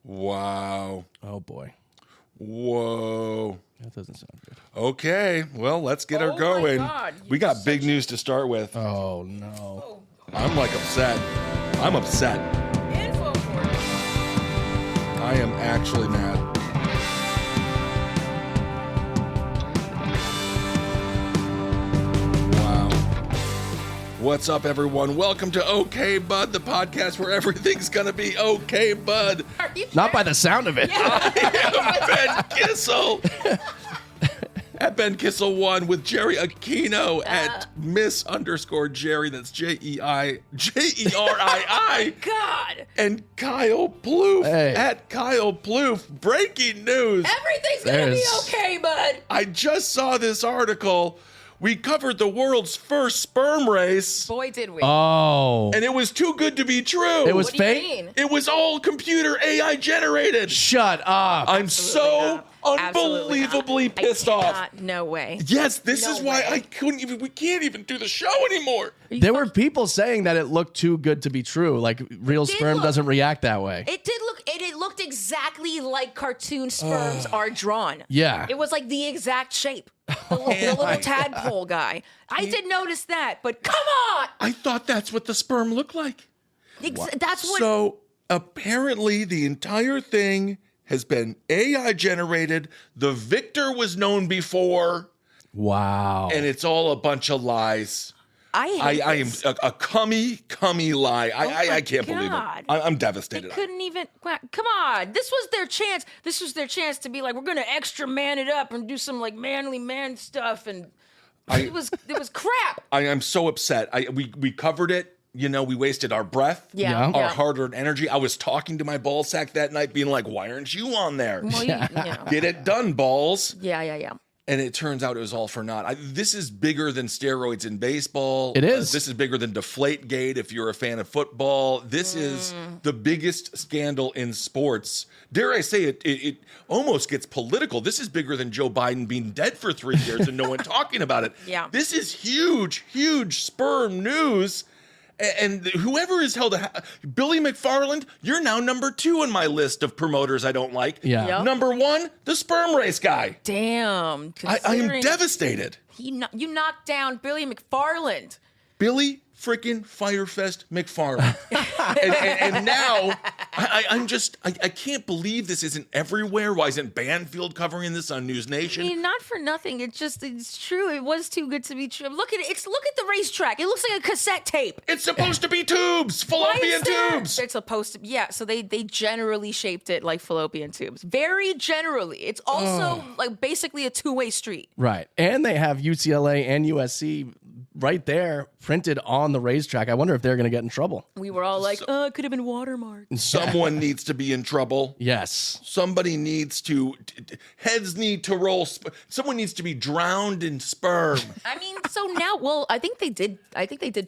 Wow. Oh, boy. Whoa. That doesn't sound good. Okay, well, let's get her going. God, we got big news to start with. Oh, no. I'm like upset. I'm upset. Info for it. I am actually mad. Wow. What's up, everyone? Welcome to Okay Bud, the podcast where everything's gonna be okay, bud. Are you Not by the sound of it. I am Ben Kissel. At Ben Kissel 1 with Jerry Aquino at Miss_Jerry. That's Jeijerii. God. And Kyle Plouffe Hey. at Kyle Plouffe. Breaking news. Everything's gonna be There's- okay, bud. I just saw this article. We covered the world's first sperm race, Boy, did we. Oh. and it was too good to be true. It was what do you fake? mean? It was all computer AI generated. Shut up. I'm so Absolutely not. unbelievably pissed off. No way. Yes, this No is why way. we can't even do the show anymore. There were people saying that it looked too good to be true. Like, real did sperm look- doesn't react that way. It did look. It looked exactly like cartoon sperms are drawn. Yeah. It was like the exact shape. The little tadpole guy. I did notice that, but come on. I thought that's what the sperm looked like. That's what. So apparently the entire thing has been AI generated. The victor was known before, Wow. and it's all a bunch of lies. I I am a cummy lie. I can't believe it. God. I'm They devastated. couldn't even. Come on. This was their chance. This was their chance to be like, we're gonna extra man it up and do some like manly man stuff, and it was crap. I am so upset. We covered it. You know, we wasted our breath, Yeah. our hard-earned energy. I was talking to my ball sack that night, being like, "Why aren't you on there? Well, you know. Get it done, balls." Yeah. And it turns out it was all for naught. This is bigger than steroids in baseball. It is. This is bigger than Deflategate if you're a fan of football. This is the biggest scandal in sports. Dare I say it almost gets political. This is bigger than Joe Biden being dead for 3 years and no one talking about it. Yeah. This is huge sperm news. And whoever is held, Billy McFarland, you're now number 2 on my list of promoters I don't like. Yeah. Yep. Number 1, the sperm race guy. Damn. I am Considering devastated. You knocked down Billy McFarland. Billy freaking Firefest McFarland. and now I can't believe this isn't everywhere. Why isn't Banfield covering this on News I Nation? mean, not for nothing. It's true. It was too good to be true. Look at it. Look at the racetrack. It looks like a cassette tape. It's supposed to be tubes, Why fallopian is that? tubes. It's supposed to be. Yeah, so they generally shaped it like fallopian tubes. Very generally. It's also like basically a two-way street. Right. And they have UCLA and USC right there printed on the racetrack. I wonder if they're going to get in trouble. We were all like, it could have been watermarked. Someone needs to be in trouble. Yes. Somebody needs to, heads need to roll. Someone needs to be drowned in sperm. I mean, so now, well, I think they did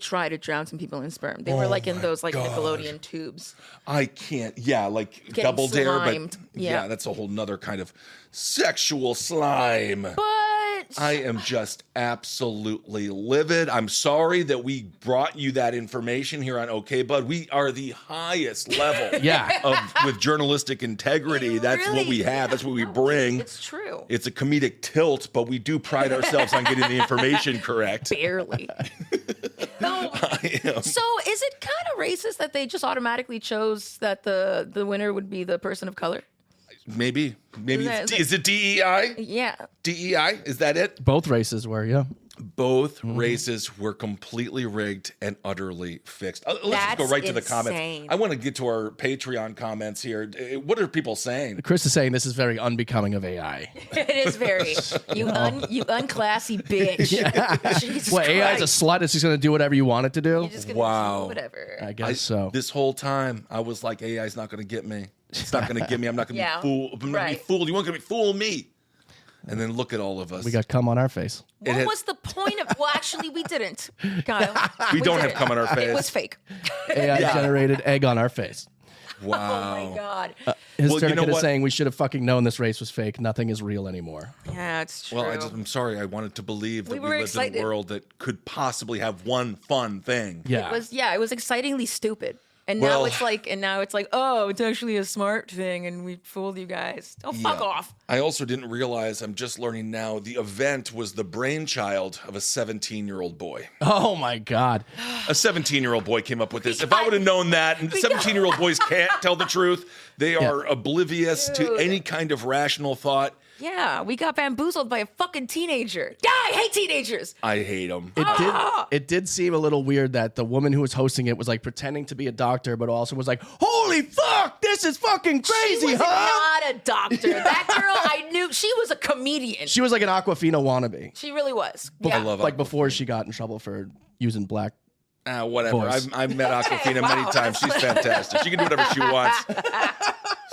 try to drown some people in sperm. They were like in those like Nickelodeon tubes. I can't. Yeah, like Getting Double Dare, but slimed. yeah, Yeah. that's a whole nother kind of sexual slime. But I am just absolutely livid. I'm sorry that we brought you that information here on OK Bud. We are the highest level Yeah. with journalistic integrity. It That's what really- we have. That's what we bring. it's true. It's a comedic tilt, but we do pride ourselves on getting the information correct. Barely. No. I am. So is it kind of racist that they just automatically chose that the winner would be the person of color? Maybe Is that- is it DEI? Yeah. DEI? Is that it? Both races were, yeah. Both races were completely rigged and utterly fixed. Let's just go That's right to the insane. comments. I want to get to our Patreon comments here. What are people saying? Chris is saying this is very unbecoming of AI. It is very you unclassy bitch. Jesus Well, AI is a Christ. slut. It's just going to do whatever you want it to do. You're just gonna Wow. do whatever. I guess so. This whole time, I was like, AI's not going to get me. It's not going to get me. I'm not going to Yeah. be fooled. I'm going to be Right. fooled. You weren't going to fool me. And then look at all of us. We got cum on our face. What had- was the point of? Well, actually, we didn't, Kyle. We don't have didn't. cum on our face. It was fake. AI generated egg on our face. Wow. Oh my god. His Well, you know tourniquet is what? saying we should have fucking known this race was fake. Nothing is real anymore. Yeah, it's true. Well, I'm sorry. I wanted to believe that We we were lived in excited. a world that could possibly have one fun thing. Yeah. It was excitingly stupid. And now it's like, oh, it's actually a smart thing, and we fooled you guys. Oh, fuck off. I also didn't realize, I'm just learning now, the event was the brainchild of a 17-year-old boy. Oh my God. A 17-year-old boy came up with this. If I would have known that, and 17-year-old boys can't tell the truth, they are oblivious to any kind of rational thought. Yeah, we got bamboozled by a fucking teenager. Yeah, I hate teenagers. I hate them. It did seem a little weird that the woman who was hosting it was like pretending to be a doctor, but also was like, holy fuck, this is fucking crazy, She was not a doctor. That girl, I knew she was a comedian. She was like an Aquafina wannabe. She really was. I love Like Aquafina. before she got in trouble for using black. Whatever. Voice. I've met Aquafina many times. She's fantastic. She can do whatever she wants.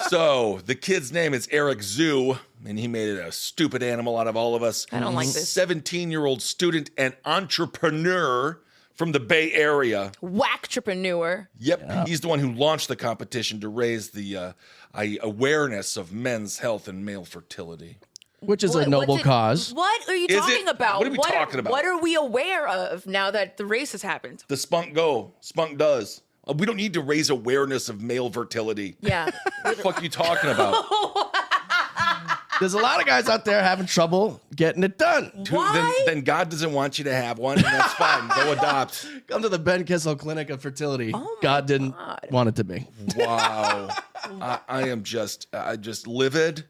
So the kid's name is Eric Zhu, and he made a stupid animal out of all of us. I don't like this. 17-year-old student and entrepreneur from the Bay Area. Whack-trepreneur. Yep. He's the one who launched the competition to raise the awareness of men's health and male fertility. Which is a noble cause. What are you Is talking it? about? What are we talking about? What are we aware of now that the race has happened? The spunk go. Spunk does. We don't need to raise awareness of male fertility. Yeah. What the fuck are you talking about? There's a lot of guys out there having trouble getting it done. Why? Then God doesn't want you to have one, and that's fine. Go adopt. Come to the Ben Kissel Clinic of Fertility. Oh my God didn't God. want it to be. Wow. I am just livid.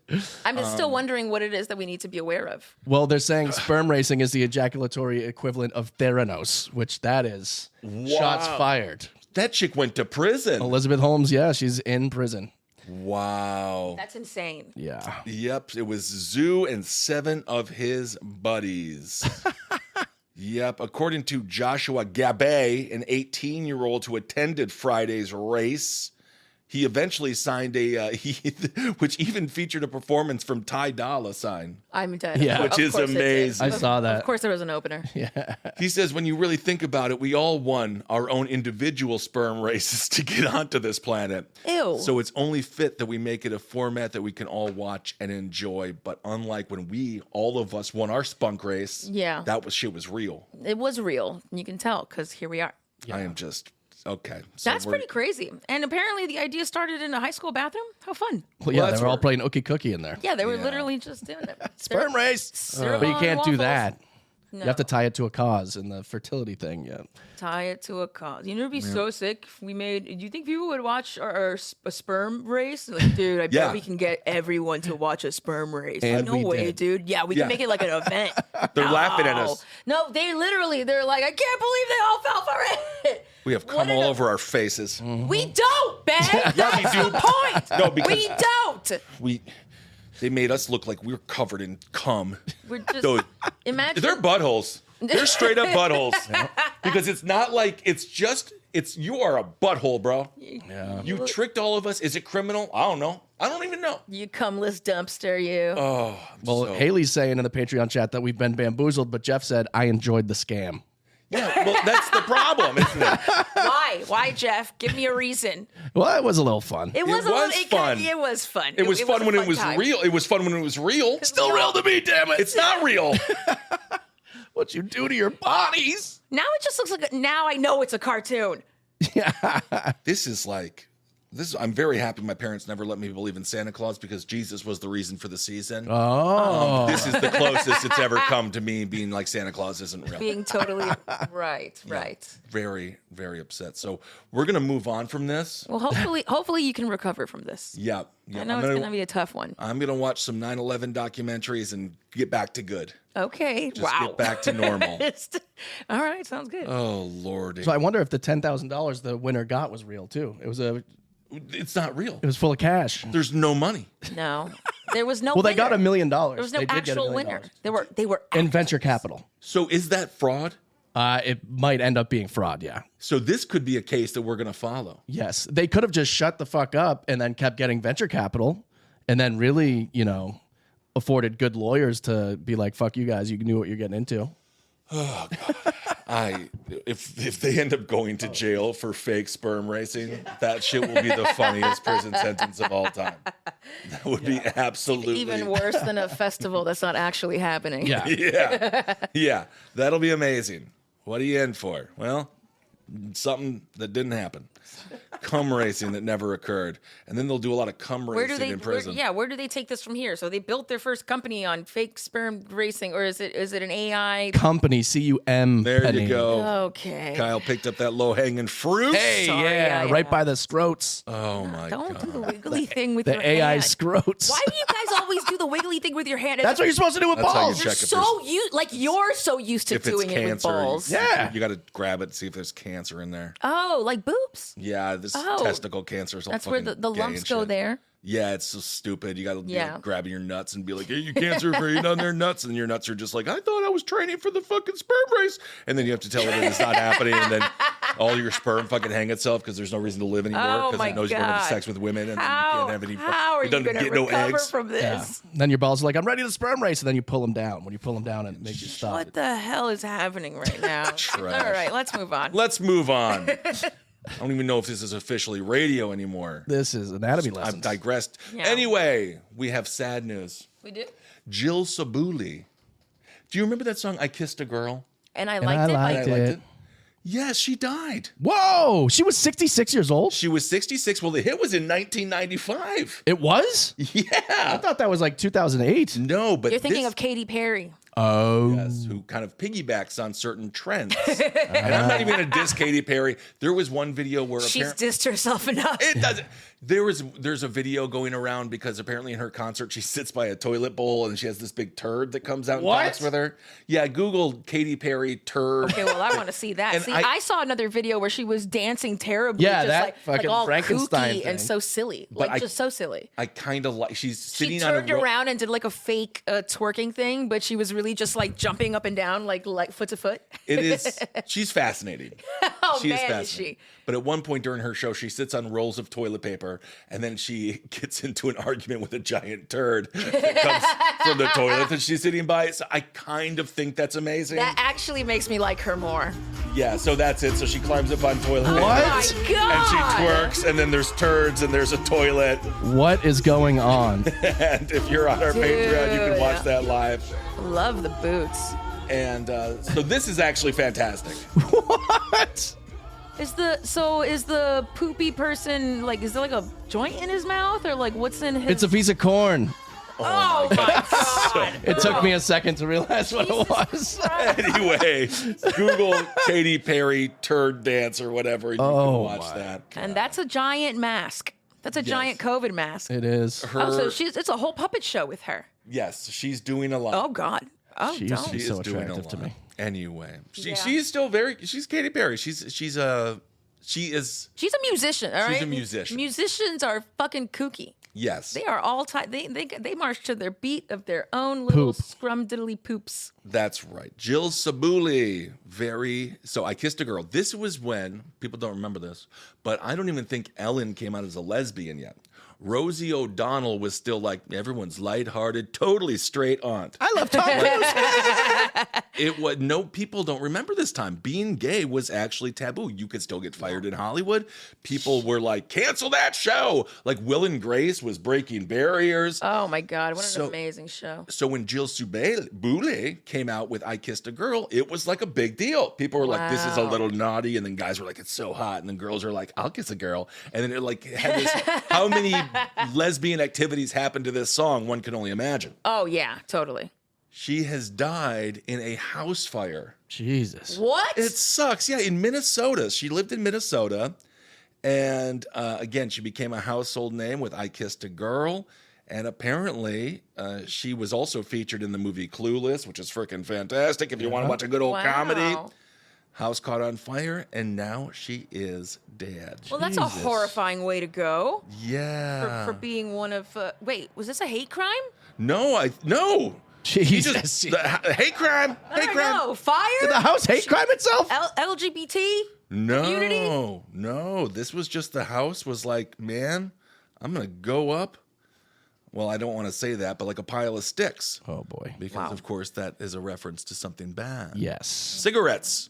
I'm just still wondering what it is that we need to be aware of. Well, they're saying sperm racing is the ejaculatory equivalent of Theranos, which that is shots fired. That chick went to prison. Elizabeth Holmes, yeah, she's in prison. Wow. That's insane. Yeah. Yep, it was Zoo and 7 of his buddies. Yep, according to Joshua Gabay, an 18-year-old who attended Friday's race, he eventually signed which even featured a performance from Ty Dolla $ign. I'm dead. Yeah. Which Of is course it did. amazing. I saw that. Of course there was an opener. He says, when you really think about it, we all won our own individual sperm races to get onto this planet. Ew. So it's only fit that we make it a format that we can all watch and enjoy. But unlike when all of us won our spunk race, Yeah. shit was real. It was real. You can tell because here we are. I am just, okay. So That's pretty crazy. And apparently the idea started in a high school bathroom. How fun. Well, yeah, that's they were all where- playing Ookie Cookie in there. Yeah, they were literally just doing it. Sperm race. Syrup But you on can't do waffles. that. No. You have to tie it to a cause in the fertility thing. Yeah. Tie it to a cause. You know, it'd be so sick if we made. Do you think people would watch a sperm race? Like, dude, I bet Yeah. we can get everyone to watch a sperm race. And no we way, did. dude. Yeah, we Yeah. can make it like an event. They're laughing at us. No, they're like, I can't believe they all fell for it. We have What come an all ev- over our faces. We don't, Ben. That's do. the point. No, because- we don't. They made us look like we were covered in cum. We're just Those- imagine. They're buttholes. They're straight up buttholes. Because it's not like you are a butthole, bro. Yeah. You tricked all of us. Is it criminal? I don't know. I don't even know. You cumless dumpster, you. Oh, Well, Haley's saying in the Patreon chat that we've been bamboozled, but Jeff said, I enjoyed the scam. yeah. Well, that's the problem, isn't it? Why? Why, Jeff? Give me a reason. Well, it was a little fun. It was fun. It was fun. It was fun a when it was time. real. It was fun when it was real. Still real to me, damn it. It's not real. What you do to your bodies. Now it just looks like. Now I know it's a cartoon. This is like. I'm very happy my parents never let me believe in Santa Claus because Jesus was the reason for the season. Oh. This is the closest it's ever come to me being like Santa Claus isn't real. Being totally right. Very, very upset. So we're gonna move on from this. Well, hopefully you can recover from this. Yeah. I know it's gonna be a tough one. I'm gonna watch some 9/11 documentaries and get back to good. Okay. Just wow. get back to normal. All right. Sounds good. Oh Lordy. So I wonder if the $10,000 the winner got was real too. It's not real. It was full of cash. There's no money. No, there was no. Well, they winner. got $1 million. There was no They did get $1 actual million. winner. They were In venture capital. So is that fraud? It might end up being fraud, yeah. So this could be a case that we're gonna follow. Yes. They could have just shut the fuck up and then kept getting venture capital and then really, afforded good lawyers to be like, fuck you guys, you knew what you're getting into. If they end up going to jail for fake sperm racing, that shit will be the funniest prison sentence of all time. That would be absolutely even worse than a festival that's not actually happening. Yeah. Yeah, that'll be amazing. What are you in for? Well, something that didn't happen. cum racing that never occurred. And then they'll do a lot of cum racing in prison. Where do they take this from here? So they built their first company on fake sperm racing, or is it an AI Company, CUM. There you go. Okay. Kyle picked up that low-hanging fruit. Hey, Sorry, right by the scrotes. Oh, my Don't God. do the wiggly thing with The your AI hand. scrotes. Why do you guys always do the wiggly thing with your hand? That's what you're supposed to do with That's how you balls. check You're if so you're so used to If it's doing it with cancer, balls. Yeah. you got to grab it and see if there's cancer in there. Oh, like boobs. Yeah, this testicle cancer is all That's where fucking the gay lumps and go shit. there. Yeah, it's so stupid. You got to Yeah. grabbing your nuts and be like, hey, you cancer free on their nuts. And your nuts are just like, I thought I was training for the fucking sperm race. And then you have to tell it that it's not happening. And then all your sperm fucking hang itself because there's no reason to live anymore Oh because my it knows you're going to have God. sex with women. And then you How can't have any. are it you doesn't going to get no recover eggs. from this? Then your balls are like, I'm ready to sperm race, and then you pull them down. When you pull them down, it makes you stop. What the hell is happening right now? Trash. All right, let's move on. Let's move on. I don't even know if this is officially radio anymore. This is anatomy I've lessons. digressed. Yeah. Anyway, we have sad news. We do. Jill Sobule. Do you remember that song, I Kissed a Girl? And I And liked I it. liked I liked it. it. Yes, she died. Whoa, she was 66 years old? She was 66. Well, the hit was in 1995. It was? I Yeah. thought that was like 2008. No, but You're thinking this- of Katy Perry. Oh. Yes, who kind of piggybacks on certain trends. And I'm not even going to diss Katy Perry. There was one video where She's apparently dissed herself enough. it doesn't. There's a video going around because apparently in her concert she sits by a toilet bowl and she has this big turd that comes out and What? talks with her. Yeah, Google Katy Perry turd. Okay, well, I want to see that. And See, I- I saw another video where she was dancing terribly, Yeah, just that like fucking all Frankenstein kooky and thing. so silly, just so silly. I kind of like she's She sitting on a turned around and did like a fake twerking thing, but she was really just like jumping up and down, like foot to foot. It is. She's fascinating. Oh She is man, is fascinating. she? But at one point during her show, she sits on rolls of toilet paper, and then she gets into an argument with a giant turd that comes from the toilet that she's sitting by. So I kind of think that's amazing. That actually makes me like her more. Yeah. So that's it. So she climbs up on toilet paper. Oh my And she god! twerks, and then there's turds, and there's a toilet. What is going on? And if you're on our Patreon, you can watch Dude. that live. Love the boots. And so this is actually fantastic. What? Is the poopy person like? Is there like a joint in his mouth or like what's in his? It's a piece of corn. Oh my god! It took me a second to realize what it was. Anyway, Google Katy Perry turd dance or whatever, and you can watch that. And that's a giant mask. That's a giant COVID mask. It is. Oh, so it's a whole puppet show with her. Yes, she's doing a lot. Oh god. Oh, She's- don't. she's- She so is doing a attractive to lot. me. Anyway, Yeah. she's still she's Katy Perry. She is She's a musician, all right? She's a musician. Musicians are fucking kooky. yes. They are all they march to their beat of their own little Poop. scrum-diddly poops. That's right. Jill Sobule. So I Kissed a Girl. This was when, people don't remember this, but I don't even think Ellen came out as a lesbian yet. Rosie O'Donnell was still like everyone's lighthearted, totally straight aunt. I love Tom Cruise. It was people don't remember this time. Being gay was actually taboo. You could still get fired in Hollywood. People were like, cancel that show. Like Will and Grace was breaking barriers. Oh my god, what an So- amazing show. So when Jill Sobule came out with I Kissed a Girl, it was like a big deal. People were like, this is a Wow. little naughty. And then guys were like, it's so hot. And then girls are like, I'll kiss a girl. And then it like had this, how many lesbian activities happened to this song? One can only imagine. Oh yeah, totally. She has died in a house fire. Jesus. What? It sucks. Yeah, in Minnesota. She lived in Minnesota. And again, she became a household name with I Kissed a Girl. And apparently, she was also featured in the movie Clueless, which is freaking fantastic if you want to watch a good old comedy. House caught on fire, and now she is dead. Well, that's a Jesus. horrifying way to go Yeah. for being one of. Wait, was this a hate crime? No. Jesus. Hate crime. I Hate don't crime. know. Fire? Did the house hate crime itself? LGBT? Community? No. This was just the house was like, man, I'm gonna go up. Well, I don't want to say that, but like a pile of sticks. Oh boy. Because of course that is a reference to something bad. Yes. Cigarettes.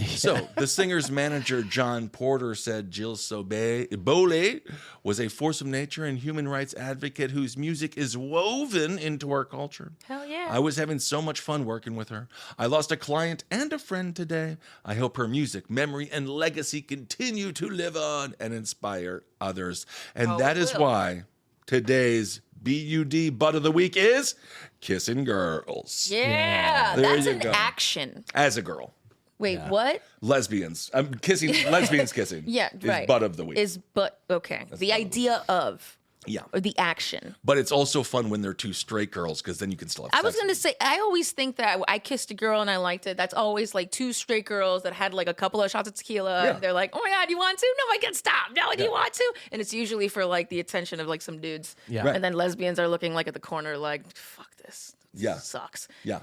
So the singer's manager, John Porter, said Jill Sobule was a force of nature and human rights advocate whose music is woven into our culture. Hell yeah. I was having so much fun working with her. I lost a client and a friend today. I hope her music, memory, and legacy continue to live on and inspire others. And that is why today's BUD Butt of the Week is Kissing Girls. Yeah, There that's you an go. action. As a girl. Wait, what? Lesbians. Lesbians kissing. Yeah, is right. Butt of the Week. Okay. The idea of. Yeah. Or the action. But it's also fun when they're two straight girls because then you can still have sex. I was going to say, I always think that I kissed a girl and I liked it. That's always like two straight girls that had like a couple of shots of tequila. Yeah. And they're like, oh my God, you want to? No, I can stop. No, do you want to? And it's usually for like the attention of like some dudes. Yeah. Right. And then lesbians are looking like at the corner like, fuck this. Yeah. Sucks. Yeah.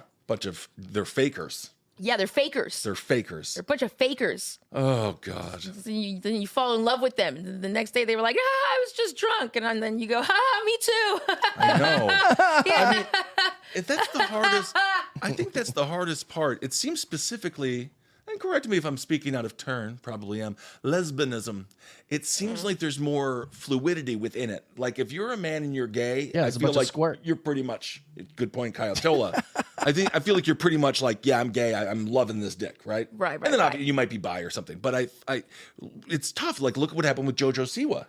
They're fakers. Yeah, they're fakers. They're fakers. They're a bunch of fakers. Oh, God. Then you fall in love with them. The next day they were like, I was just drunk. And then you go, me too. I know. I mean, that's the hardest. I think that's the hardest part. It seems specifically, and correct me if I'm speaking out of turn, probably am, lesbianism. It seems like there's more fluidity within it. Like if you're a man and you're gay, Yeah, I it's a feel bunch of like squirt. you're pretty much, good point, Kyle Tola. I feel like you're pretty much like, yeah, I'm gay. I'm loving this dick, right? Right. And then obviously you might be bi or something. But it's tough. Like look at what happened with JoJo Siwa.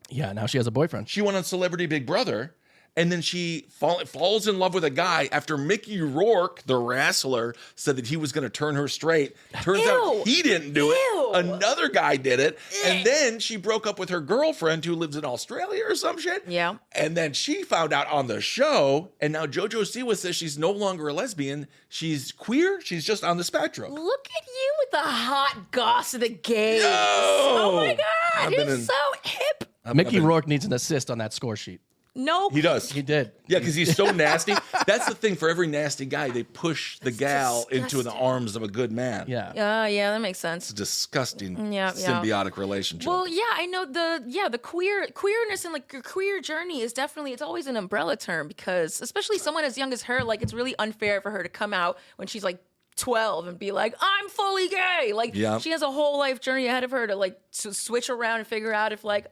Yeah, now she has a boyfriend. She went on Celebrity Big Brother, and then she falls in love with a guy after Mickey Rourke, the wrestler, said that he was going to turn her straight. Turns out he didn't do it. Another guy did it. And then she broke up with her girlfriend who lives in Australia or some shit. Yeah. And then she found out on the show, and now JoJo Siwa says she's no longer a lesbian. She's queer. She's just on the spectrum. Look at you with the hot goss of the gays. Yo! Oh my God, I've been you're in- so hip. Mickey Rourke needs an assist on that score sheet. No, He does. He did. Yeah, because he's so nasty. That's the thing. For every nasty guy, they push the gal into the disgusting. arms of a good man. Yeah. Yeah, that makes sense. It's a disgusting Yeah. symbiotic relationship. Well, yeah, I know the queerness and like your queer journey is definitely, it's always an umbrella term because especially someone as young as her, like it's really unfair for her to come out when she's like 12 and be like, I'm fully gay. Like she has a whole life journey ahead of her to like to switch around and figure out if like,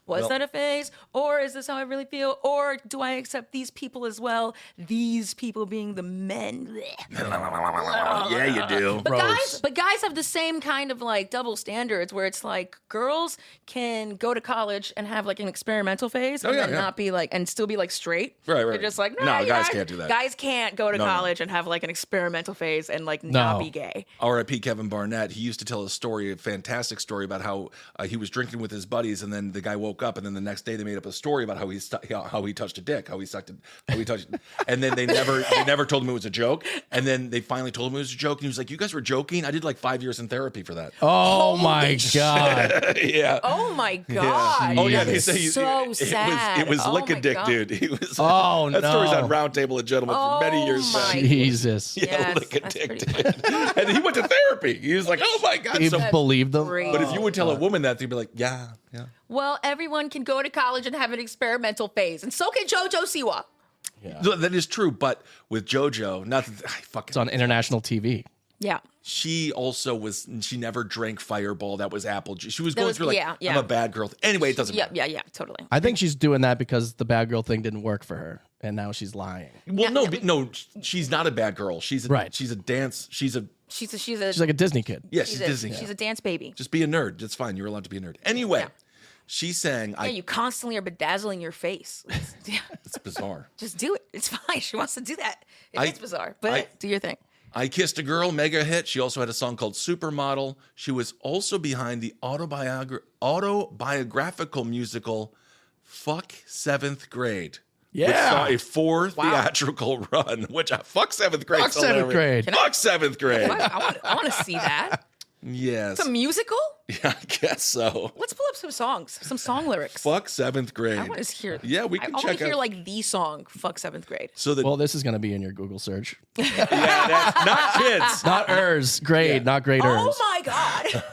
was that a phase? Or is this how I really feel? Or do I accept these people as well? These people being the men. Yeah, you do. But guys have the same kind of like double standards where it's like girls can go to college and have like an experimental phase and then not be like and still be like straight. Right. They're just like, No, guys can't do that. Guys can't go to college and have like an experimental phase and like not be gay. R.I.P. Kevin Barnett. He used to tell a fantastic story about how he was drinking with his buddies, and then the guy woke up, and then the next day they made up a story about how he touched a dick, how he sucked it, and then they never told him it was a joke, and then they finally told him it was a joke, and he was like, "You guys were joking? I did like 5 years in therapy for that." Oh my God. Yeah. Oh my God. Oh yeah, That they is say so sad. It was Oh lick a my dick, God. dude. He was. Oh, that story's no. on Roundtable of Gentlemen for many years my back. Jesus. Yeah, Yes, lick a that's dick, pretty dude. And he went to therapy. He was like, "Oh my God." You So, believe them? great. but if you would tell a woman that, they'd be like, "Yeah." Well, everyone can go to college and have an experimental phase, and so can JoJo Siwa. No, that is true, but with JoJo, not that, fucking. It's on international TV. Yeah. She also she never drank Fireball. That was apple juice. She was going was- through like, yeah. I'm a bad girl. Anyway, it doesn't matter. Yeah, totally. I think she's doing that because the bad girl thing didn't work for her, and now she's lying. Well, no, she's not a bad girl. She's a, Right. She's a dance. She's She's like a Disney kid. she's Disney. She's a dance baby. Just be a nerd. It's fine. You're allowed to be a nerd. Anyway, she's saying, Yeah, you constantly are bedazzling your face. it's bizarre. Just do it. It's fine. She wants to do that. It's bizarre, but I- do your thing. I Kissed a Girl, mega hit. She also had a song called Supermodel. She was also behind the autobiographical musical Fuck Seventh Grade. Which Yeah. saw a 4 theatrical run, which fuck seventh grade. Fuck seventh grade. Fuck seventh grade. I want to see that. Yes. It's a musical? Yeah, I guess so. Let's pull up some songs, some song lyrics. Fuck seventh grade. I want to hear. Yeah, we can I want check to hear out. like the song "Fuck Seventh Grade." So that Well, this is going to be in your Google search. yeah, that's not kids. Not ers, grade, not grade ers. Oh my god!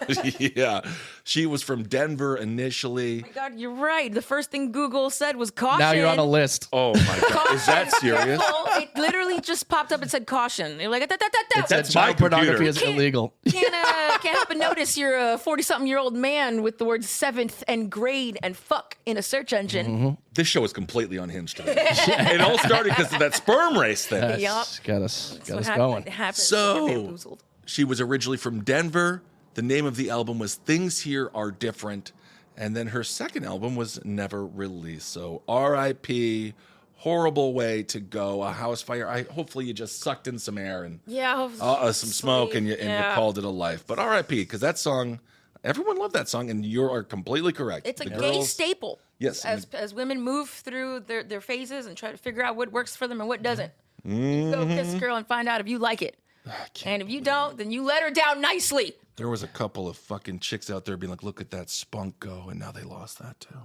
Yeah. She was from Denver initially. Oh my God, you're right. The first thing Google said was caution. Now you're on a list. Oh my God. Is that serious? It literally just popped up and said caution. You're like, It that. said That's my child pornography computer. is illegal. Can't help but notice you're a 40-something-year-old man with the words 7th and grade and fuck in a search engine. This show is completely unhinged today. It all started because of that sperm race thing. Yup. Got us What going. happened. So- Bamboozled. She was originally from Denver. The name of the album was Things Here Are Different. And then her second album was never released. So R.I.P. Horrible way to go. A house fire. Hopefully you just sucked in some air and Yeah. some smoke and you called it a life. But R.I.P. because that song, everyone loved that song, and you are completely correct. It's a The gay girls- staple. Yes, As women move through their phases and try to figure out what works for them and what doesn't. You go kiss a girl and find out if you like it. And if you don't, then you let her down nicely. There was a couple of fucking chicks out there being like, look at that spunk go, and now they lost that too.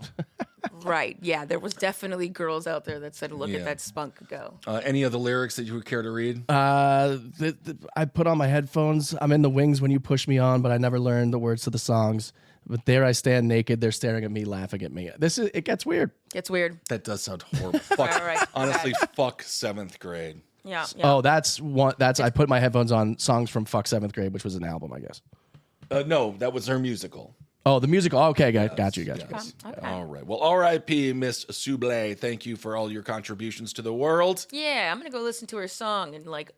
Right. Yeah. There was definitely girls out there that said, look Yeah. at that spunk go. Any of the lyrics that you would care to read? I put on my headphones. I'm in the wings when you push me on, but I never learned the words to the songs. But there I stand naked. They're staring at me, laughing at me. It gets weird. It's weird. That does sound horrible. Fuck. All right. Honestly, fuck 7th grade. Yeah. Oh, that's one. I put my headphones on songs from Fuck 7th Grade, which was an album, I guess. No, that was her musical. Oh, the musical. Okay, got you. Okay. All right. Well, R.I.P. Miss Sobule. Thank you for all your contributions to the world. Yeah, I'm gonna go listen to her song and like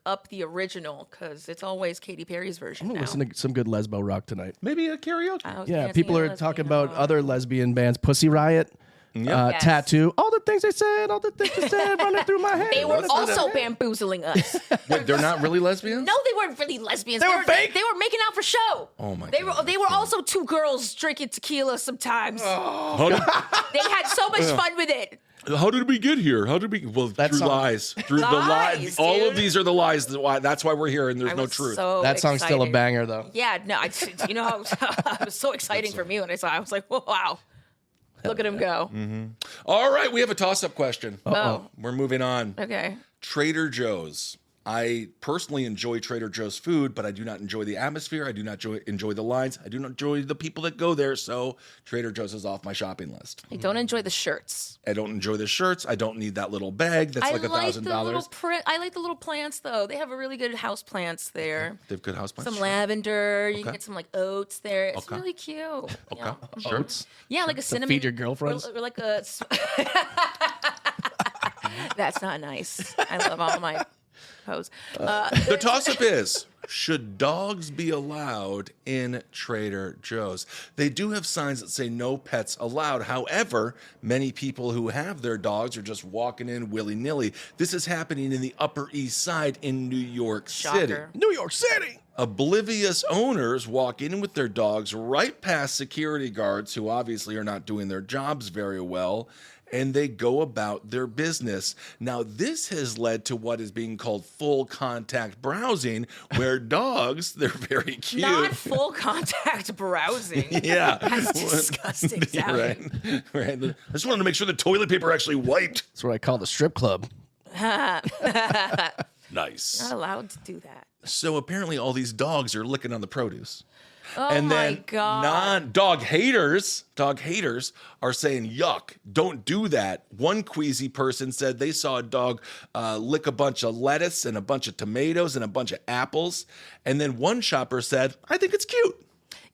up the original because it's always Katy Perry's version I'm now. gonna listen to some good lesbo rock tonight. Maybe a karaoke. I was Yeah, dancing people in a are lesbian talking about rock. other lesbian bands. Pussy Riot, Yes. Tattoo, all the things they said, running through my head. They were What's that? also bamboozling us. Wait, they're not really lesbians? No, they weren't really lesbians. They were fake? They were making out for show. Oh my They God. were also two girls drinking tequila sometimes. How did, They had so much fun with it. how did we get here? How did we? Well, That through song- lies. Through the Lies, lies. All of dude. these are the lies. That's why we're here, and there's I no was truth. so That song's still a excited. banger, though. Yeah, no, you know how it was so exciting for me when I saw it. I was like, wow, look at him go. All right, we have a toss-up question. Oh, We're moving on. okay. Trader Joe's. I personally enjoy Trader Joe's food, but I do not enjoy the atmosphere. I do not enjoy the lines. I do not enjoy the people that go there. So Trader Joe's is off my shopping list. I don't enjoy the shirts. I don't enjoy the shirts. I don't need that little bag that's like the little $1,000. print. I like the little plants though. They have a really good house plants there. They have good house plants. Some lavender. You can Okay. get some like oats there. It's Okay. really cute. Okay, Yeah. sure. Oats. Yeah, like a cinnamon. feed your girlfriends? Or like a. That's not nice. I love all my hoes. The toss-up is, should dogs be allowed in Trader Joe's? They do have signs that say no pets allowed. However, many people who have their dogs are just walking in willy-nilly. This is happening in the Upper East Side in New York City. Shocker. New York City. Oblivious owners walk in with their dogs right past security guards who obviously are not doing their jobs very well, and they go about their business. Now, this has led to what is being called full contact browsing, where dogs, they're very cute. Not full contact browsing. Yeah. That's disgusting sounding. Right. I just wanted to make sure the toilet paper actually wiped. That's what I call the strip club. Nice. Not allowed to do that. So apparently all these dogs are licking on the produce. Oh And my then god. non-dog haters are saying, yuck, don't do that. One queasy person said they saw a dog lick a bunch of lettuce and a bunch of tomatoes and a bunch of apples. And then one shopper said, I think it's cute.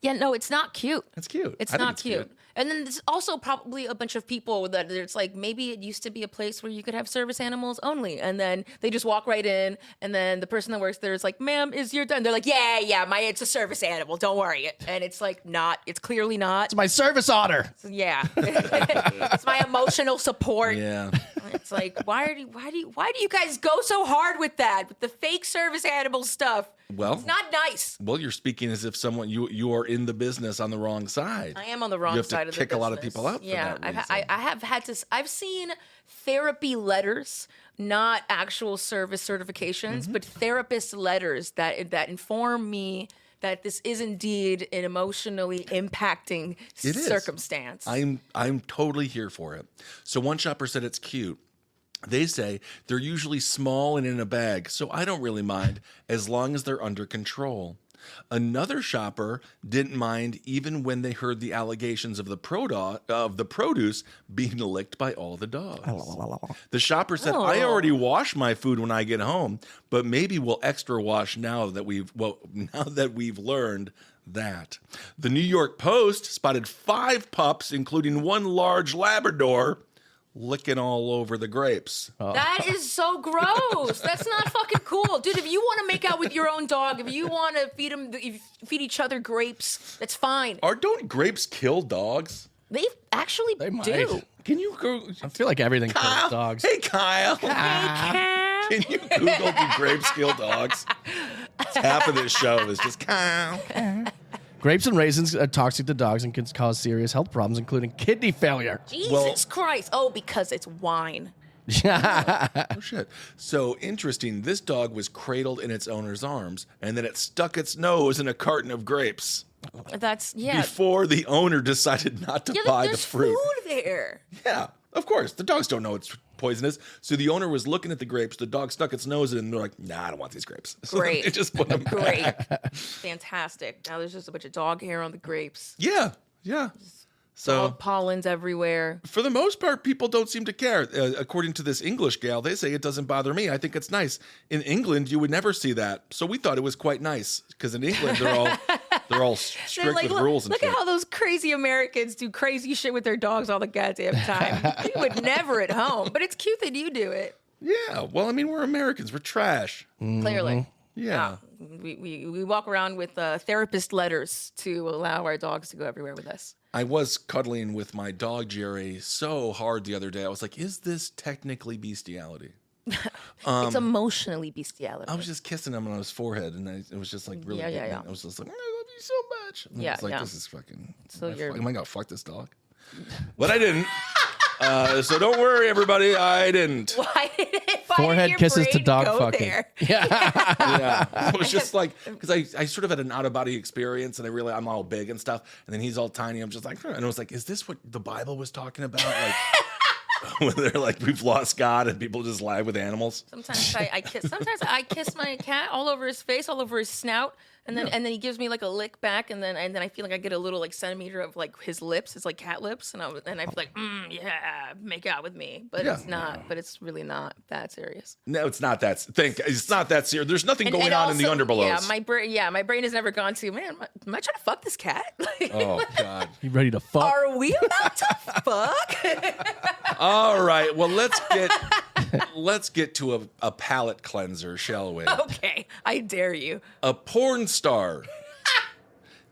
Yeah, no, it's not cute. It's cute. It's I think not cute. And then there's also probably a bunch of people that it's like maybe it used to be a place where you could have service animals only, and then they just walk right in, and then the person that works there is like, "Ma'am, is your done?" They're like, "Yeah, it's a service animal. Don't worry." And it's like not. It's clearly not. It's my service otter. Yeah, it's my emotional support. Yeah. It's like why do you guys go so hard with that with the fake service animal stuff? Well, It's not nice. well, you're speaking as if someone you are in the business on the wrong side. I am on the wrong You have to side of the kick a lot of business. people out for Yeah, that reason. I have had to. I've seen therapy letters, not actual service certifications, Mm-hmm. but therapist letters that inform me that this is indeed an emotionally impacting It is. circumstance. I'm totally here for it. So one shopper said it's cute. They say they're usually small and in a bag, so I don't really mind as long as they're under control. Another shopper didn't mind even when they heard the allegations of the produce being licked by all the dogs. The shopper said, I already wash my food when I get home, but maybe we'll extra wash now that we've learned that. The New York Post spotted 5 pups, including one large Labrador, licking all over the grapes. That is so gross. That's not fucking cool. Dude, if you want to make out with your own dog, if you want to feed each other grapes, that's fine. Don't grapes kill dogs? They actually do. Can you go? I feel like everything Kyle? kills dogs. Hey, Kyle. Can you Google do grapes kill dogs? Half of this show is just Kyle. Grapes and raisins are toxic to dogs and can cause serious health problems, including kidney failure. Jesus Christ. Oh, because it's wine. Oh, shit. So interesting. This dog was cradled in its owner's arms, and then it stuck its nose in a carton of grapes. That's, Before the owner decided not to buy the fruit. There's food there. Yeah, of course. The dogs don't know it's poisonous. So the owner was looking at the grapes. The dog stuck its nose in, and they're like, nah, I don't want these grapes. So Great. they just put them Great. back. Fantastic. Now there's just a bunch of dog hair on the grapes. Yeah. So Dog pollens everywhere. for the most part, people don't seem to care. According to this English gal, they say it doesn't bother me. I think it's nice. In England, you would never see that. So we thought it was quite nice because in England, they're all strict with rules and look shit. at how those crazy Americans do crazy shit with their dogs all the goddamn time. You would never at home, but it's cute that you do it. Yeah. Well, I mean, we're Americans. We're trash. Clearly. Yeah. We walk around with therapist letters to allow our dogs to go everywhere with us. I was cuddling with my dog, Jerry, so hard the other day. I was like, is this technically bestiality? It's emotionally bestiality. I was just kissing him on his forehead, and it was just like really Yeah. getting it. I was just like, I love you so much. And I was like, this is fucking, am I going to fuck this dog? But I didn't. So don't worry, everybody. I didn't. Why Forehead did your kisses to brain dog go fucking. there? Yeah. It was just like, because I sort of had an out-of-body experience, and I'm all big and stuff, and then he's all tiny. I'm just like, and I was like, is this what the Bible was talking about? Like, when they're like, we've lost God, and people just lie with animals. Sometimes I kiss my cat all over his face, all over his snout, and then he gives me like a lick back, and then I feel like I get a little like centimeter of like his lips, it's like cat lips, and I feel like, yeah, make out with me, but it's not, but it's really not that serious. No, it's not that. It's not that serious. There's nothing going on in the underbelows. Yeah, my brain has never gone to, man, am I trying to fuck this cat? Oh God. You ready to fuck? Are we about to fuck? All right. Well, let's get to a palate cleanser, shall we? Okay, I dare you. A porn star.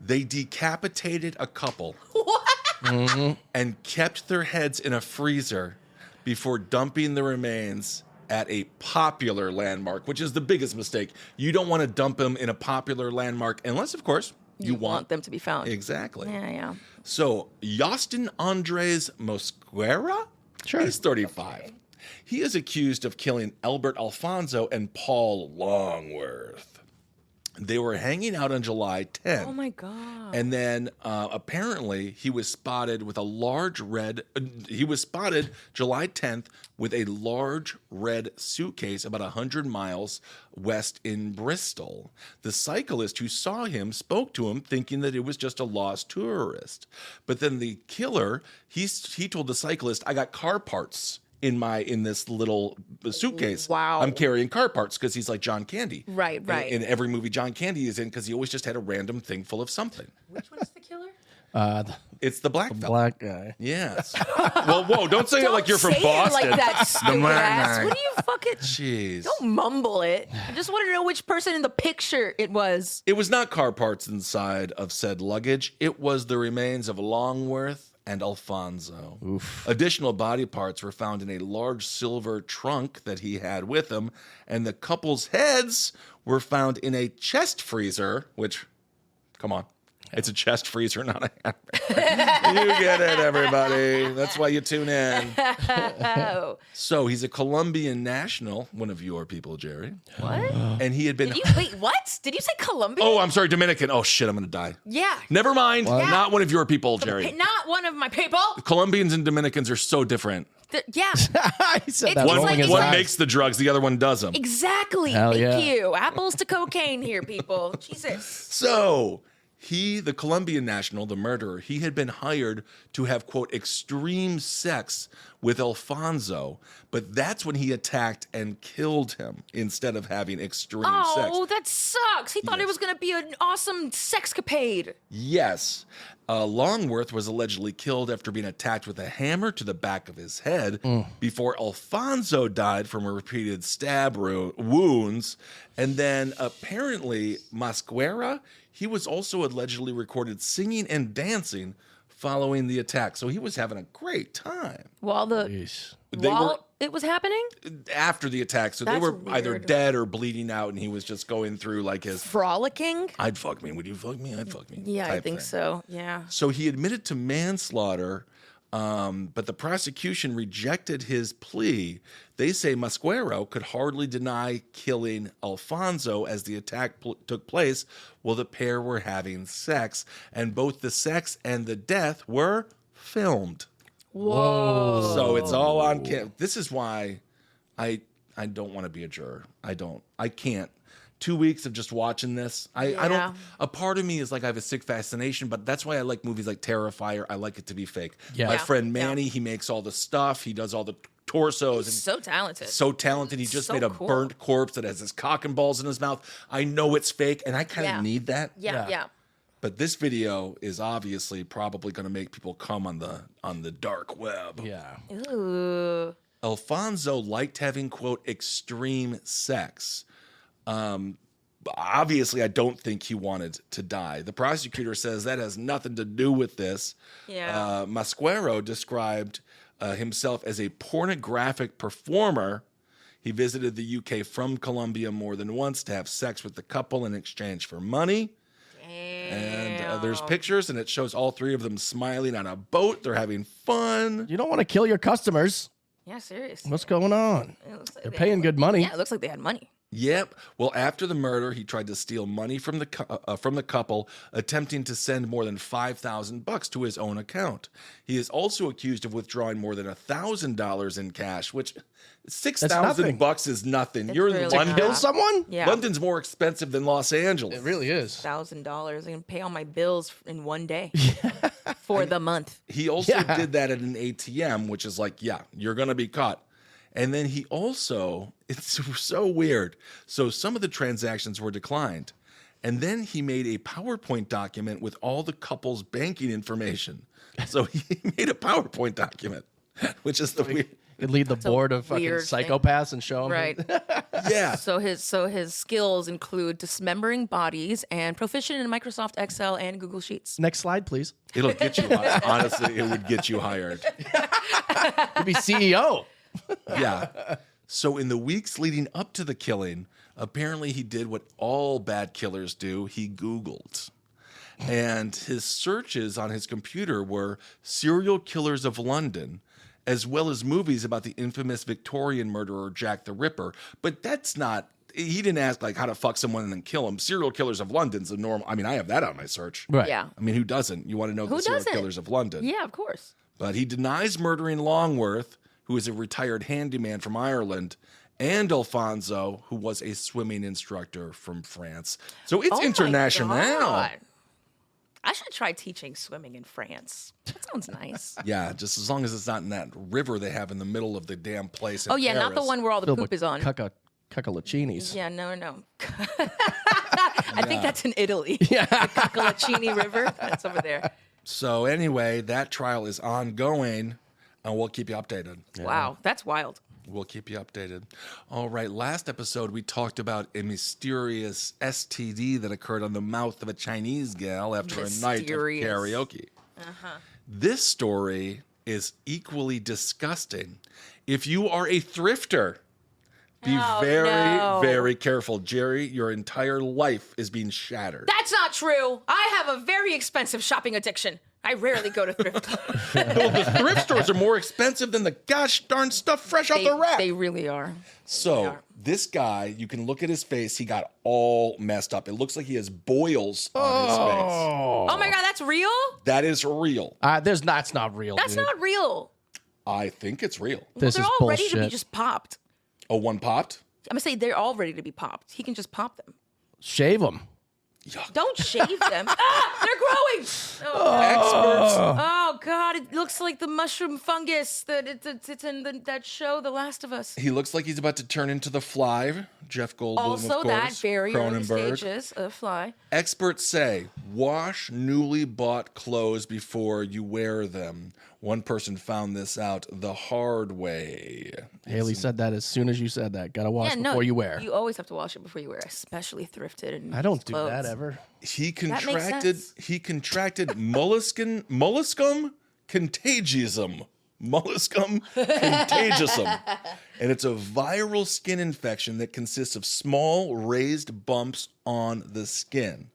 They decapitated a couple. What? And kept their heads in a freezer before dumping the remains at a popular landmark, which is the biggest mistake. You don't want to dump them in a popular landmark unless, of course, you want them to be found. Exactly. Yeah. So, Yostin Andres Mosquera? Sure. He's 35. He is accused of killing Albert Alfonso and Paul Longworth. They were hanging out on July 10th. Oh, my God. And then apparently he was spotted with a large red... he was spotted July 10th with a large red suitcase about 100 miles west in Bristol. The cyclist who saw him spoke to him thinking that it was just a lost tourist. But then the killer, he told the cyclist, I got car parts in this little suitcase. Wow. I'm carrying car parts because he's like John Candy. Right. In every movie John Candy is in because he always just had a random thing full of something. Which one is the killer? It's the black fella. Black guy. Yes. Well, whoa, don't say it like you're from Boston. Like that, stupid ass. What do you fucking... Jeez. Don't mumble it. I just want to know which person in the picture it was. It was not car parts inside of said luggage. It was the remains of Longworth and Alfonso. Oof. Additional body parts were found in a large silver trunk that he had with him, and the couple's heads were found in a chest freezer, which, come on, it's a chest freezer, not a hamburger. You get it, everybody. That's why you tune in. Oh. So he's a Colombian national, one of your people, Jerry. What? And he had been... Wait, what? Did you say Colombian? Oh, I'm sorry, Dominican. Oh, shit, I'm going to die. Yeah. Never mind. Not one of your people, Jerry. Not one of my people. Colombians and Dominicans are so different. Yeah. I said that It's rolling like- his it's One eyes. makes the drugs, the other one doesn't. Exactly. Hell Thank yeah. you. Apples to cocaine here, people. Jesus. So the Colombian national, the murderer, he had been hired to have, quote, extreme sex with Alfonso, but that's when he attacked and killed him instead of having extreme sex. Oh, that sucks. He thought it was going to be an awesome sexcapade. Yes. Longworth was allegedly killed after being attacked with a hammer to the back of his head before Alfonso died from repeated stab wounds. And then apparently Masquera, he was also allegedly recorded singing and dancing following the attack. So he was having a great time While Jeez. it was happening? after the attack. So they That's were either weird. dead or bleeding out, and he was just going through like his, Frolicking? I'd fuck me. Would you fuck me? I'd fuck me. Yeah, I type think thing. so. Yeah. So he admitted to manslaughter, but the prosecution rejected his plea. They say Masquero could hardly deny killing Alfonso as the attack took place while the pair were having sex, and both the sex and the death were filmed. Whoa. So it's all on camera. This is why I don't want to be a juror. I can't. 2 weeks of just watching this. I Yeah. don't. A part of me is like I have a sick fascination, but that's why I like movies like Terrifier. I like it to be fake. Yeah. My Yeah. friend Manny, he makes all the stuff. He does all the torsos. And So talented. so talented. He just So made a cool. burnt corpse that has his cock and balls in his mouth. I know it's fake, and I kind of Yeah. need that. Yeah. But this video is obviously probably going to make people come on the dark web. Yeah. Ooh. Alfonso liked having, quote, extreme sex. Obviously, I don't think he wanted to die. The prosecutor says that has nothing to do with this. Yeah. Masquero described himself as a pornographic performer. He visited the UK from Colombia more than once to have sex with the couple in exchange for money. And there's pictures, and it shows all three of them smiling on a boat. They're having fun. You don't want to kill your customers. Yeah, seriously. What's going on? It looks like They're they paying had- good money. Yeah, it looks like they had money. Yep. Well, after the murder, he tried to steal money from the couple, attempting to send more than $5,000 to his own account. He is also accused of withdrawing more than $1,000 in cash, which $6,000 is nothing. You're in really London. Kill someone? Yeah. London's more expensive than Los Angeles. It really is. $1,000. I can pay all my bills in one day for the month. He also Yeah. did that at an ATM, which is like, yeah, you're going to be caught. And then he also, it's so weird. So some of the transactions were declined. And then he made a PowerPoint document with all the couple's banking information. So he made a PowerPoint document, which is the weird. Could lead the board of fucking weird thing. psychopaths and show them. Right. Yeah. So his skills include dismembering bodies and proficient in Microsoft Excel and Google Sheets. Next slide, please. It'll get you, honestly, it would get you hired. You'd be CEO. Yeah. So in the weeks leading up to the killing, apparently he did what all bad killers do. He Googled. And his searches on his computer were serial killers of London, as well as movies about the infamous Victorian murderer Jack the Ripper. But that's not, he didn't ask like how to fuck someone and then kill him. Serial killers of London's a normal, I mean, I have that on my search. Right. Yeah. I mean, who doesn't? You want to know the Who serial doesn't? killers of London. Yeah, of course. But he denies murdering Longworth, who is a retired handyman from Ireland, and Alfonso, who was a swimming instructor from France. So it's Oh my international. God. I should try teaching swimming in France. That sounds nice. Yeah, just as long as it's not in that river they have in the middle of the damn place. In Oh yeah, not the Paris. one where all the Filled poop with is on. Cuccolicinis. Yeah, no. I think that's in Italy. Yeah. The Caccolacini River. That's over there. So anyway, that trial is ongoing, and we'll keep you updated. Wow, that's wild. We'll keep you updated. All right, last episode we talked about a mysterious STD that occurred on the mouth of a Chinese gal after a night of Mysterious. karaoke. This story is equally disgusting. If you are a thrifter, be Oh, very, no. very careful. Jerry, your entire life is being shattered. That's not true. I have a very expensive shopping addiction. I rarely go to thrift stores. Well, the thrift stores are more expensive than the gosh darn stuff fresh off the rack. They really are. So this guy, you can look at his face. He got all messed up. It looks like he has boils on his face. Oh my God, that's real? That is real. That's not real. That's dude. not real. I think it's real. This they're is all ready to be bullshit. just popped. Oh, one popped? I'm gonna say they're all ready to be popped. He can just pop them. Shave them. Yuck. Don't shave them. They're growing. Experts. Oh God! It looks like the mushroom fungus that it's in that show, The Last of Us. He looks like he's about to turn into the Fly. Jeff Goldblum, Also, of course. that very early Cronenberg. stages of Fly. Experts say wash newly bought clothes before you wear them. One person found this out the hard way. Haley said that as soon as you said that. Gotta wash before you wear. You always have to wash it before you wear, especially thrifted and I don't do clothes. that ever. He makes contracted molluscum contagiosum. Molluscum contagiosum. And it's a viral skin infection that consists of small raised bumps on the skin.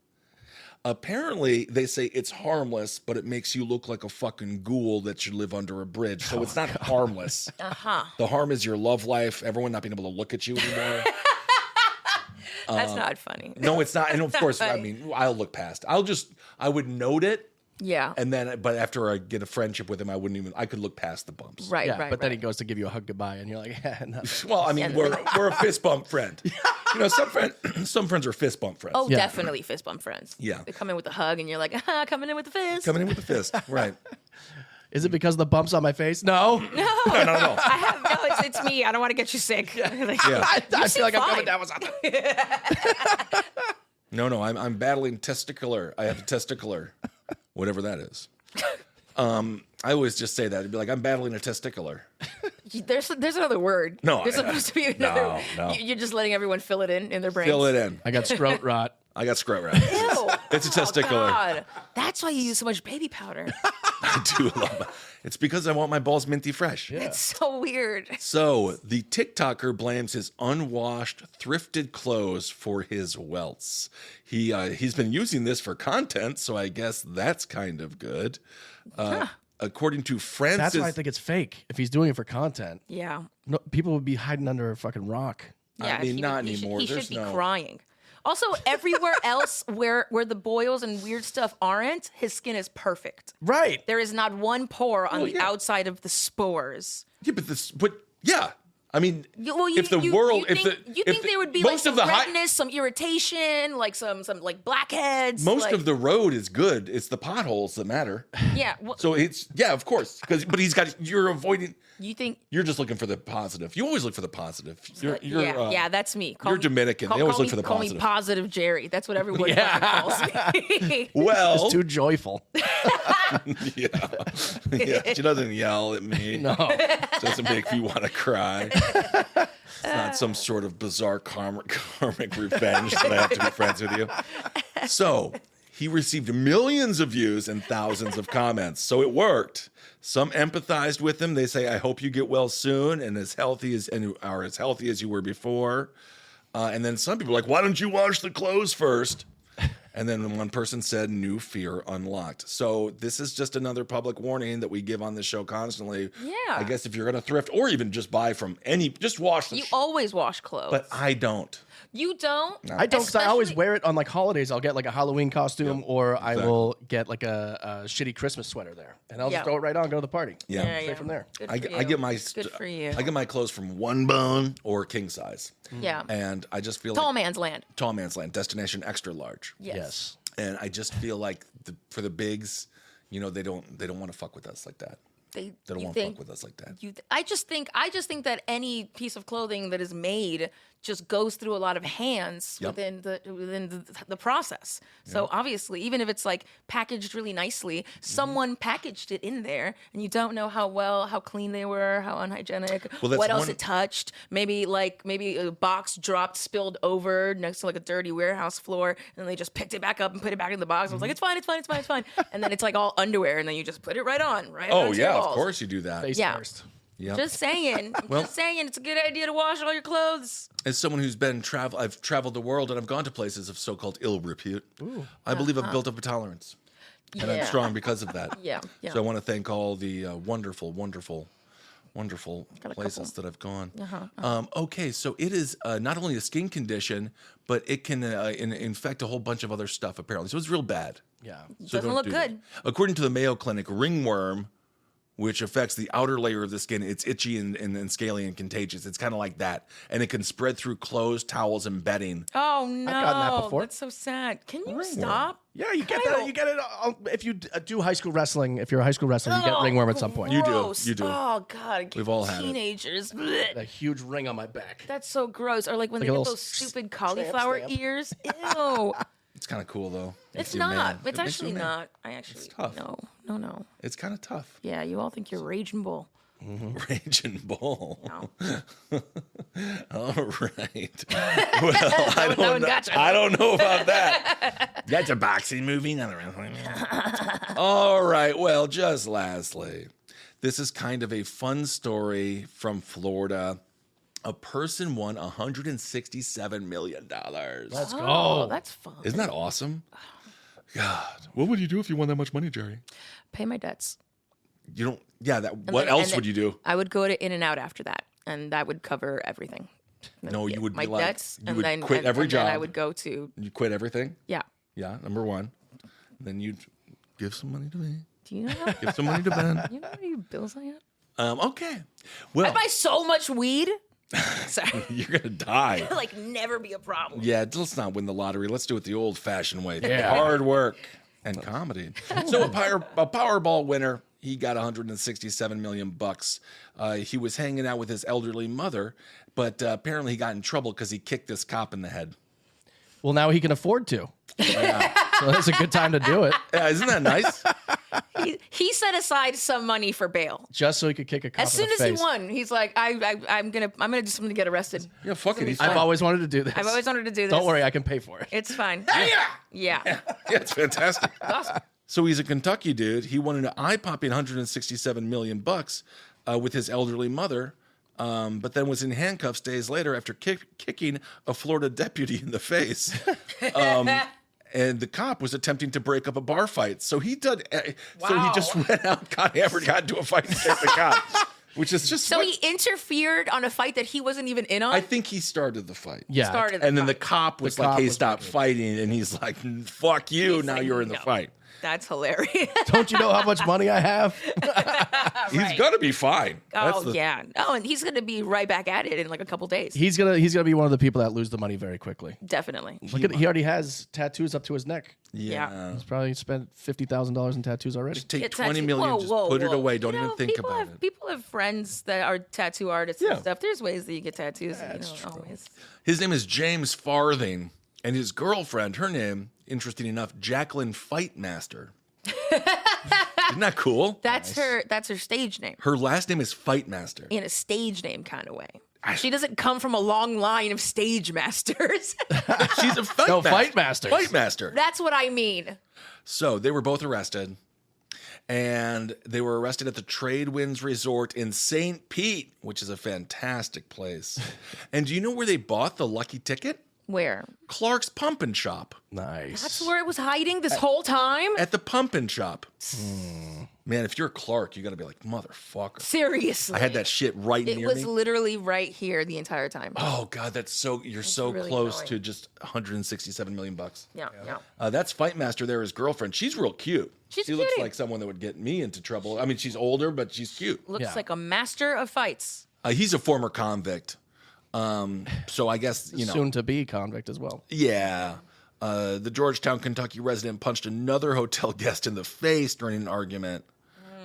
Apparently, they say it's harmless, but it makes you look like a fucking ghoul that should live under a bridge. So it's not harmless. The harm is your love life, everyone not being able to look at you anymore. That's not funny. No, it's not. And of course, I mean, I'll look past. I would note it. Yeah. And then, but after I get a friendship with him, I could look past the bumps. Right. Yeah, Right. but then he goes to give you a hug goodbye, and you're like, no. Well, I mean, we're a fist bump friend. You know, some friends are fist bump friends. Oh, Yeah. definitely fist bump friends. Yeah. They come in with a hug, and you're like, coming in with the fist. Coming in with the fist, right? Is it because of the bumps on my face? No. No. I have no. It's me. I don't want to get you sick. Like, Yeah. I feel like I'm fine. coming down with something. No, I'm battling testicular. I have a testicular, whatever that is. I always just say that. It'd be like, I'm battling a testicular. There's another word. No, There's supposed to be another. No. You're just letting everyone fill it in their brains. Fill it in. I got scrot rot. I got scrot rat. Ew. It's a testicular. God. That's why you use so much baby powder. I do love it. It's because I want my balls minty fresh. It's so weird. So the TikToker blames his unwashed, thrifted clothes for his welts. He's been using this for content, so I guess that's kind of good. According to Francis, That's why I think it's fake. If he's doing it for content, Yeah. no, people would be hiding under a fucking rock. Yeah. mean, he not he should- anymore. He There's should be no- crying. Also, everywhere else where the boils and weird stuff aren't, his skin is perfect. Right. There is not one pore on the yeah. outside of the spores. yeah, but yeah. I mean, Well, if the world, you think there would be like some redness, some irritation, like some like blackheads. most like, of the road is good. It's the potholes that matter. yeah. Well, So of course, but you're avoiding. you think? You're just looking for the positive. You always look for the positive. Yeah, that's me. you're Dominican. They always look for the Call positive. me Positive Jerry. That's what everyone fucking calls me. Well, It's too joyful. yeah. She doesn't yell at me. No. Doesn't make me want to cry. It's not some sort of bizarre karmic revenge that I have to be friends with you. So he received millions of views and thousands of comments. So it worked. Some empathized with him. They say, "I hope you get well soon and are as healthy as you were before." And then some people are like, "Why don't you wash the clothes first?" And then one person said, "New fear unlocked." So this is just another public warning that we give on this show constantly. Yeah. I guess if you're going to thrift or even just buy from just wash the You always wash clothes. But I don't. You don't? I don't, because I always Especially- wear it on like holidays. I'll get like a Halloween costume, or I will get like a shitty Christmas sweater there, and I'll Yeah. just throw it right on, go to the party. Yeah. Straight from there. Good I for get my Good for you. I get my clothes from One Bone or King Size. Yeah. And I just feel Tall like man's land. tall man's land, destination extra large. Yes. And I just feel like for the bigs, they don't want to fuck with us like that. They don't you want to think- fuck with us like that. I just think that any piece of clothing that is made just goes through a lot of hands Yep. within the process. So obviously, even if it's like packaged really nicely, Mm-hmm. someone packaged it in there, and you don't know how clean they were, how unhygienic, Well, that's what else one- it touched. Maybe a box dropped, spilled over next to like a dirty warehouse floor, and then they just picked it back up and put it back in the box. I was like, it's fine, it's fine. And then it's like all underwear, and then you just put it right on, right? Oh onto your yeah, of balls. course you do that. Face Yeah. first. Yep. Just saying. Just saying. It's a good idea to wash all your clothes. As someone who's I've traveled the world and I've gone to places of so-called ill repute. I believe I've built up a tolerance, and I'm Yeah. strong because of that. Yeah. So I want to thank all the wonderful places that I've gone. Okay, so it is not only a skin condition, but it can infect a whole bunch of other stuff apparently. So it's real bad. Yeah. So Doesn't don't look do that. good. According to the Mayo Clinic, ringworm which affects the outer layer of the skin. It's itchy and scaly and contagious. It's kind of like that. And it can spread through clothes, towels, and bedding. Oh no, gotten that before. that's so sad. Can you stop? Yeah, you get that. You get it if you do high school wrestling. If you're a high school wrestler, you get ringworm at some point. You do. Gross. You do. Oh god, We've all had it. teenagers. Blech. A huge ring on my back. That's so gross. Or like when Like they a get little those stupid cauliflower stamp. ears. Ew. It's kind of cool, though. It's Makes you not. mad. It's It makes you actually mad. not. I actually tough. No. It's kind of tough. Yeah, you all think you're Raging Bull. Raging Bull. No. All right. Well, I one don't know. gotcha. I don't know about that. That's a boxing movie, not a wrestling movie. All right. Well, just lastly, this is kind of a fun story from Florida. A person won $167 million. Let's go. Oh, that's fun. Isn't that awesome? God, what would you do if you won that much money, Jerry? Pay my debts. You don't. Yeah. That. And What then- else and would then you do? I would go to In-N-Out after that, and that would cover everything. No, you would my be like, debts, you and would then quit every job. Then I would go to You quit everything. yeah. Yeah. Number one. Then you'd give some money to me. Do you know how Give some money to Ben. you know how many bills I have? Okay. Well, I buy so much weed. Sorry, you're gonna die. like never be a problem. Yeah, let's not win the lottery. Let's do it the old-fashioned way. Yeah. Hard work and comedy. So a Powerball winner, he got 167 million bucks. He was hanging out with his elderly mother, but apparently he got in trouble because he kicked this cop in the head. Well, now he can afford to. So that's a good time to do it. Yeah, isn't that nice? He set aside some money for bail. Just so he could kick a cop As soon in the as face. he won, he's like, I'm gonna do something to get arrested. Yeah, fuck it. He's I've fine. always wanted to do this. I've always wanted to do this. Don't worry, I can pay for it. It's fine. Yeah, Yeah. yeah, it's fantastic. Awesome. So he's a Kentucky dude. He won an eye-popping 167 million bucks with his elderly mother, but then was in handcuffs days later after kicking a Florida deputy in the face. And the cop was attempting to break up a bar fight. So he did. So he just went out, got hammered, got into a fight, and kicked the cop, which is just. So he interfered on a fight that he wasn't even in on. I think he started the fight. Yeah. started And then fight. the cop was like, cop "Hey, was stop fighting," and he's like, "Fuck you!" He's now like, you're in the "No." fight. That's hilarious. Don't you know how much money I have? He's gonna be fine. That's Oh the- yeah. Oh, and he's gonna be right back at it in like a couple days. He's gonna be one of the people that lose the money very quickly. Definitely. Look at he already has tattoos up to his neck. Yeah. He's probably spent $50,000 in tattoos already. Just take Get 20 tattoo- million, Whoa, just whoa, put it whoa. away. Don't You even know, think people about have, it. People have friends that are tattoo artists Yeah. and stuff. There's ways that you get tattoos. You don't always. His name is James Farthing, and his girlfriend, her name, interesting enough, Jacqueline Fightmaster. Isn't that cool? That's her. That's her stage name. Her last name is Fightmaster. In a stage name kind of way. She doesn't come from a long line of stage masters. She's a fight No, master. fight masters. Fightmaster. That's what I mean. So they were both arrested, and they were arrested at the Tradewinds Resort in St. Pete, which is a fantastic place. And do you know where they bought the lucky ticket? Where? Clark's Pumpin' Shop. Nice. That's where it was hiding this whole time? At the Pumpin' Shop. Man, if you're Clark, you got to be like, motherfucker. Seriously. I had that shit right It near was me. literally right here the entire time. Oh God, you're so really close annoying. to just 167 million bucks. Yeah, yeah. That's Fightmaster there, his girlfriend. She's real cute. She's she looks cutie. like someone that would get me into trouble. I mean, she's older, but she's cute. Looks Yeah. like a master of fights. He's a former convict. So I guess, Soon to be convict as well. yeah. The Georgetown, Kentucky resident punched another hotel guest in the face during an argument.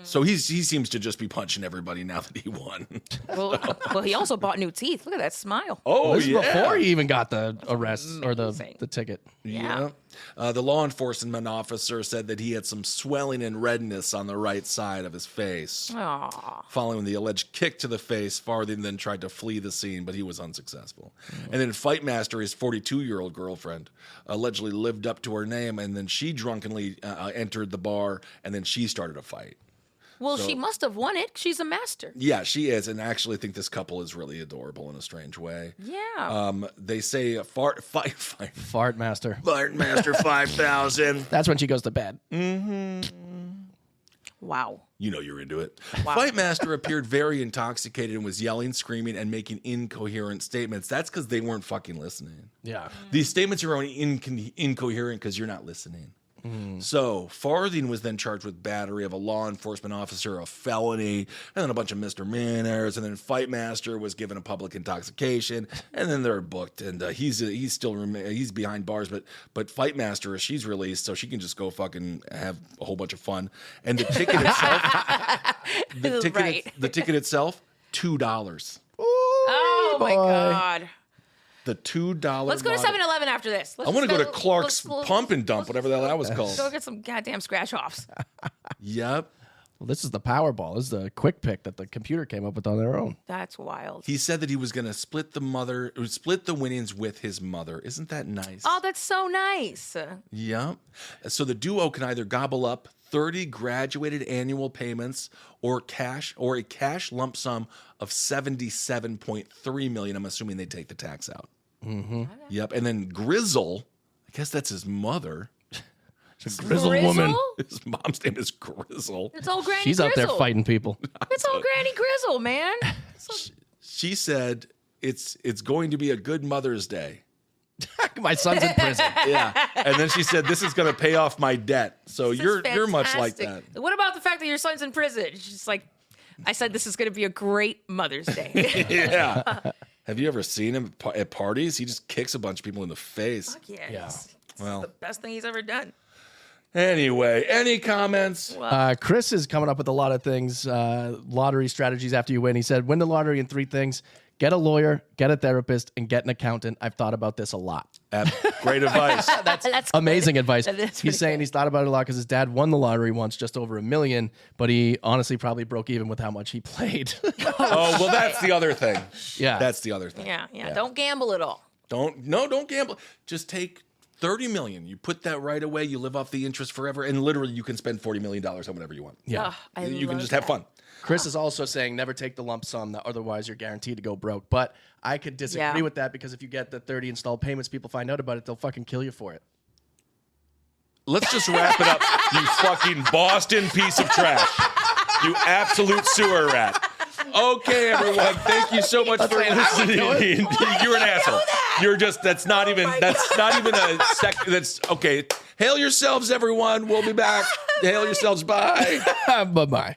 So he seems to just be punching everybody now that he won. Well, he also bought new teeth. Look at that smile. Oh, This is before he even got the arrest or Amazing. the ticket. Yeah. The law enforcement officer said that he had some swelling and redness on the right side of his face. Aw. Following the alleged kick to the face, Farthing then tried to flee the scene, but he was unsuccessful. And then Fightmaster, his 42-year-old girlfriend, allegedly lived up to her name, and then she drunkenly entered the bar, and then she started a fight. Well, she must have won it. She's a master. Yeah, she is, and I actually think this couple is really adorable in a strange way. Yeah. They say Fart Master. Master 5000. That's when she goes to bed. Wow. You know you're into it. Wow. Fightmaster appeared very intoxicated and was yelling, screaming, and making incoherent statements. That's because they weren't fucking listening. Yeah. These statements are only incoherent because you're not listening. So Farthing was then charged with battery of a law enforcement officer, a felony, and then a bunch of misdemeanors. And then Fightmaster was given a public intoxication, and then they're booked. And he's behind bars, but Fightmaster, she's released, so she can just go fucking have a whole bunch of fun. And the ticket itself, the ticket itself, $2. Oh my God. The $2. Let's go to 7-Eleven after this. I want to go to Clark's Pump and Dump, whatever the hell that was called. Go get some goddamn scratch offs. Yep. Well, this is the Powerball. This is the quick pick that the computer came up with on their own. That's wild. He said that he was going to split the winnings with his mother. Isn't that nice? Oh, that's so nice. Yep. So the duo can either gobble up 30 graduated annual payments or a cash lump sum of $77.3 million. I'm assuming they take the tax out. Mm-hmm. Yep. And then Grizzle, I guess that's his mother. Grizzle woman. His mom's name is Grizzle. It's old Granny She's Grizzle. out there fighting people. It's old Granny Grizzle, man. She said it's going to be a good Mother's Day. My son's in prison. Yeah. And then she said, this is going to pay off my debt. So This is you're much like fantastic. that. What about the fact that your son's in prison? She's like, I said this is going to be a great Mother's Day. Yeah. Have you ever seen him at parties? He just kicks a bunch of people in the face. Fuck yeah. Yeah. It's Well. the best thing he's ever done. Anyway, any comments? Chris is coming up with a lot of things, lottery strategies after you win. He said, win the lottery in 3 things. Get a lawyer, get a therapist, and get an accountant. I've thought about this a lot. Great advice. That's Amazing advice. That is pretty He's saying good. he's thought about it a lot because his dad won the lottery once, just over $1 million, but he honestly probably broke even with how much he played. Oh, well, that's the other thing. Yeah. That's the other thing. Yeah. Don't gamble at all. Don't gamble. Just take $30 million. You put that right away. You live off the interest forever. And literally, you can spend $40 million on whatever you want. Yeah. Oh, You can just have fun. Chris is also saying never take the lump sum, that otherwise you're guaranteed to go broke. But I could disagree with that because if you get the 30 installed payments, people find out about it, they'll fucking kill you for it. Let's just wrap it up, you fucking Boston piece of trash. You absolute sewer rat. Okay, everyone. Thank you so much for listening. You're an asshole. You're just, that's not even a sec. That's okay. Hail yourselves, everyone. We'll be back. Hail yourselves. Bye. Bye-bye.